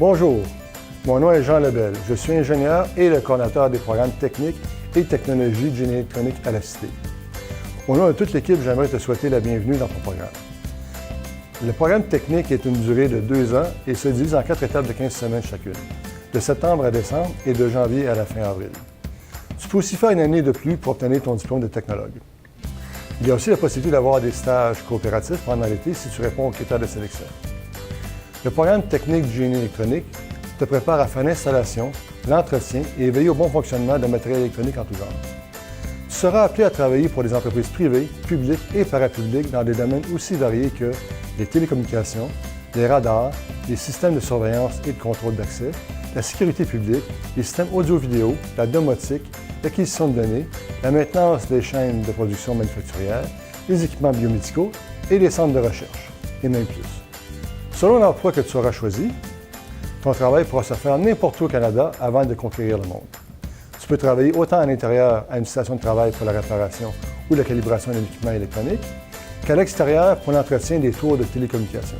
Bonjour, mon nom est Jean Lebel. Je suis ingénieur et le coordinateur des programmes techniques et technologies de génie électronique à la Cité. Au nom de toute l'équipe, j'aimerais te souhaiter la bienvenue dans ton programme. Le programme technique est une durée de 2 ans et se divise en 4 étapes de 15 semaines chacune, de septembre à décembre et de janvier à la fin avril. Tu peux aussi faire une année de plus pour obtenir ton diplôme de technologue. Il y a aussi la possibilité d'avoir des stages coopératifs pendant l'été si tu réponds aux critères de sélection. Le programme technique du génie électronique te prépare à faire l'installation, l'entretien et veiller au bon fonctionnement de matériel électronique en tout genre. Tu seras appelé à travailler pour des entreprises privées, publiques et parapubliques dans des domaines aussi variés que les télécommunications, les radars, les systèmes de surveillance et de contrôle d'accès, la sécurité publique, les systèmes audio-vidéo, la domotique, l'acquisition de données, la maintenance des chaînes de production manufacturière, les équipements biomédicaux et les centres de recherche, et même plus. Selon l'emploi que tu auras choisi, ton travail pourra se faire n'importe où au Canada avant de conquérir le monde. Tu peux travailler autant à l'intérieur à une station de travail pour la réparation ou la calibration de l'équipement électronique, qu'à l'extérieur pour l'entretien des tours de télécommunications.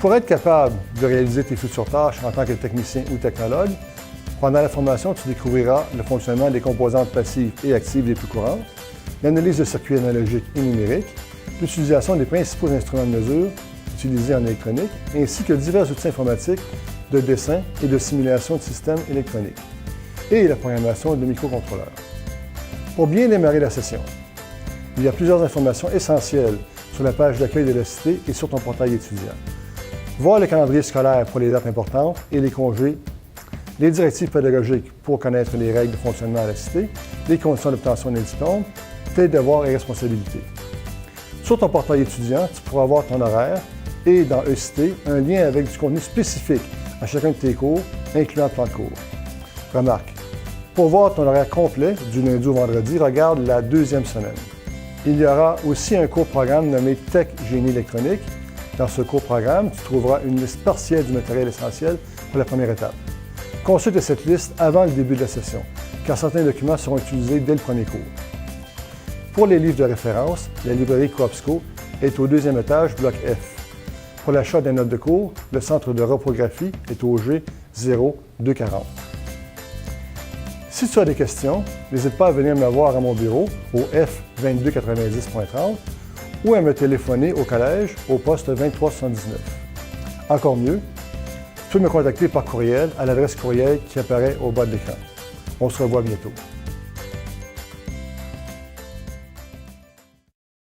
Pour être capable de réaliser tes futures tâches en tant que technicien ou technologue, pendant la formation, tu découvriras le fonctionnement des composantes passives et actives les plus courantes, l'analyse de circuits analogiques et numériques, l'utilisation des principaux instruments de mesure utilisés en électronique, ainsi que divers outils informatiques de dessin et de simulation de systèmes électroniques, et la programmation de microcontrôleurs. Pour bien démarrer la session, il y a plusieurs informations essentielles sur la page d'accueil de la Cité et sur ton portail étudiant. Voir le calendrier scolaire pour les dates importantes et les congés, les directives pédagogiques pour connaître les règles de fonctionnement à la Cité, les conditions d'obtention des diplômes, tes devoirs et responsabilités. Sur ton portail étudiant, tu pourras voir ton horaire et dans E-Cité, un lien avec du contenu spécifique à chacun de tes cours, incluant le plan de cours. Remarque, pour voir ton horaire complet du lundi au vendredi, regarde la 2e semaine. Il y aura aussi un cours-programme nommé Tech Génie électronique. Dans ce cours-programme, tu trouveras une liste partielle du matériel essentiel pour la première étape. Consulte cette liste avant le début de la session, car certains documents seront utilisés dès le premier cours. Pour les livres de référence, la librairie Coopsco est au 2e étage, bloc F. Pour l'achat des notes de cours, le centre de reprographie est au G0240. Si tu as des questions, n'hésite pas à venir me voir à mon bureau au F2290.30 ou à me téléphoner au collège au poste 2379. Encore mieux, tu peux me contacter par courriel à l'adresse courriel qui apparaît au bas de l'écran. On se revoit bientôt.